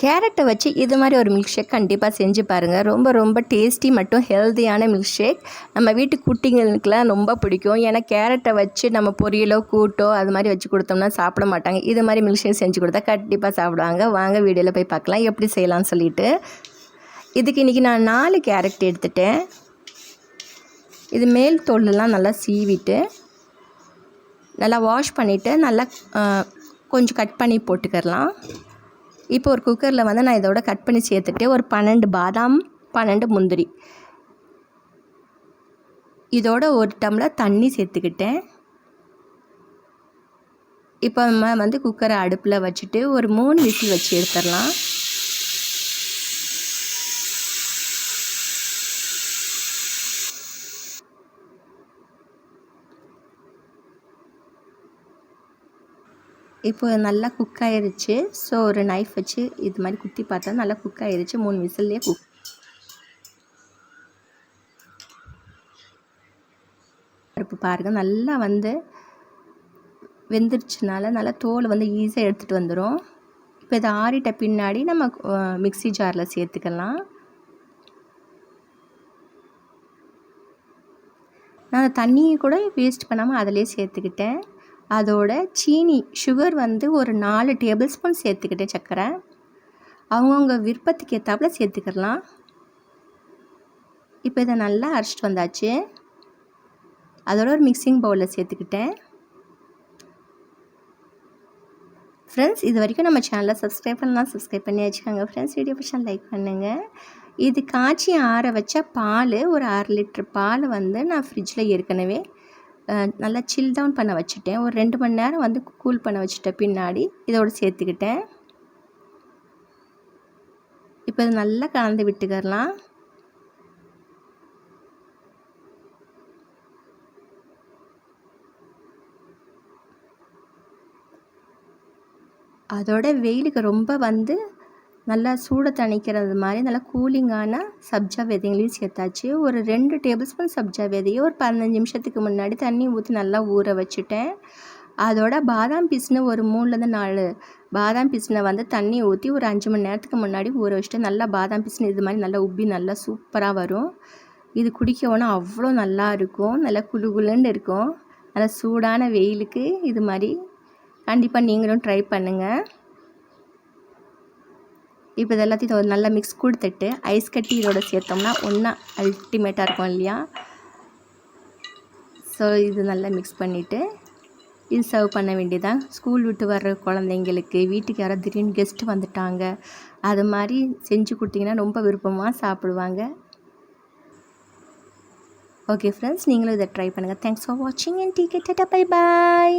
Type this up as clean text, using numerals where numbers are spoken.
கேரட்டை வச்சு இது மாதிரி ஒரு மில்க் ஷேக் கண்டிப்பாக செஞ்சு பாருங்கள். ரொம்ப ரொம்ப டேஸ்டி மற்றும் ஹெல்த்தியான மில்க் ஷேக். நம்ம வீட்டு குட்டிங்களுக்கெலாம் ரொம்ப பிடிக்கும். ஏன்னா கேரட்டை வச்சு நம்ம பொரியலோ கூட்டோ அது மாதிரி வச்சு கொடுத்தோம்னா சாப்பிட மாட்டாங்க. இது மாதிரி மில்க் ஷேக் செஞ்சு கொடுத்தா கண்டிப்பாக சாப்பிடுவாங்க. வாங்க வீடியோவில் போய் பார்க்கலாம் எப்படி செய்யலாம்னு சொல்லிட்டு. இதுக்கு இன்றைக்கி நான் 4 கேரட் எடுத்துட்டேன். இது மேல் தோலெல்லாம் நல்லா சீவிட்டு நல்லா வாஷ் பண்ணிவிட்டு நல்லா கொஞ்சம் கட் பண்ணி போட்டுக்கலாம். இப்போ ஒரு குக்கரில் வந்து நான் இதோட கட் பண்ணி சேர்த்துட்டு ஒரு 12 பாதாம் 12 முந்திரி இதோட ஒரு டம்ளர் தண்ணி சேர்த்துக்கிட்டேன். இப்போ நம்ம வந்து குக்கரை அடுப்பில் வச்சுட்டு ஒரு 3 விசில் வச்சு எடுத்துடலாம். இப்போ நல்லா குக் ஆகிருச்சு. ஸோ ஒரு நைஃப் வச்சு இது மாதிரி குத்தி பார்த்தா நல்லா குக் ஆகிருச்சு. 3 விசில்லே குக். இப்போ பாருங்கள் நல்லா வந்து வெந்துருச்சுனால நல்லா தோல் வந்து ஈஸியாக எடுத்துகிட்டு வந்துடும். இப்போ இதை ஆறிட்ட பின்னாடி நம்ம மிக்ஸி ஜாரில் சேர்த்துக்கலாம். நான் தண்ணியை கூட வேஸ்ட் பண்ணாமல் அதிலே சேர்த்துக்கிட்டேன். அதோட சீனி சுகர் வந்து ஒரு 4 டேபிள் ஸ்பூன் சேர்த்துக்கிட்டேன். சர்க்கரை அவங்கவுங்க விருப்பத்துக்கு ஏற்றாப்புல சேர்த்துக்கலாம். இப்போ இதை நல்லா அரைச்சிட்டு வந்தாச்சு. அதோட ஒரு மிக்சிங் பவுலில் சேர்த்துக்கிட்டேன். ஃப்ரெண்ட்ஸ், இது வரைக்கும் நம்ம சேனலை சப்ஸ்கிரைப் பண்ணலாம், சப்ஸ்கிரைப் பண்ணி வச்சுக்கோங்க. ஃப்ரெண்ட்ஸ், வீடியோ பிடிச்சா லைக் பண்ணுங்கள். இது காய்ச்சி ஆற வச்ச பால் ஒரு 1/2 லிட்டர் பால் வந்து நான் ஃப்ரிட்ஜில் ஏற்கனவே நல்லா சில் டவுன் பண்ண வச்சுட்டேன். ஒரு 2 மணி நேரம் வந்து கூல் பண்ண வச்சுட்ட பின்னாடி இதோடு சேர்த்துக்கிட்டேன். இப்போ இது நல்லா கலந்து விட்டுக்கலாம். அதோட வெயிலுக்கு ரொம்ப வந்து நல்லா சூட தணிக்கிறது மாதிரி நல்லா கூலிங்கான சப்ஜா விதைகளையும் சேர்த்தாச்சு. ஒரு 2 டேபிள் ஸ்பூன் சப்ஜா விதையை ஒரு 15 நிமிஷத்துக்கு முன்னாடி தண்ணி ஊற்றி நல்லா ஊற வச்சுட்டேன். அதோட பாதாம் பீஸ்னு ஒரு 3லேருந்து 4 பாதாம் பீஸ்னை வந்து தண்ணி ஊற்றி ஒரு 5 மணி நேரத்துக்கு முன்னாடி ஊற வச்சுட்டு நல்லா பாதாம் பீஸ்னு இது மாதிரி நல்லா உப்பி நல்லா சூப்பராக வரும். இது குடிக்கவுன்னா அவ்வளோ நல்லா இருக்கும். நல்லா குளுகுளுன்னு இருக்கும். நல்லா சூடான வெயிலுக்கு இது மாதிரி கண்டிப்பாக நீங்களும் ட்ரை பண்ணுங்கள். இப்போ இது எல்லாத்தையும் நல்லா மிக்ஸ் கொடுத்துட்டு ஐஸ் கட்டி இதோட சேர்த்தோம்னா ஒன்றா அல்டிமேட்டாக இருக்கும் இல்லையா? ஸோ இது நல்லா மிக்ஸ் பண்ணிவிட்டு இது சர்வ் பண்ண வேண்டியதான். ஸ்கூல் விட்டு வர்ற குழந்தைங்களுக்கு, வீட்டுக்கு யாராவது திடீர்னு கெஸ்ட்டு வந்துட்டாங்க, அது மாதிரி செஞ்சு கொடுத்தீங்கன்னா ரொம்ப விருப்பமாக சாப்பிடுவாங்க. ஓகே ஃப்ரெண்ட்ஸ், நீங்களும் இதை ட்ரை பண்ணுங்கள். தேங்க்ஸ் ஃபார் வாட்சிங் and take care. Tata, bye bye.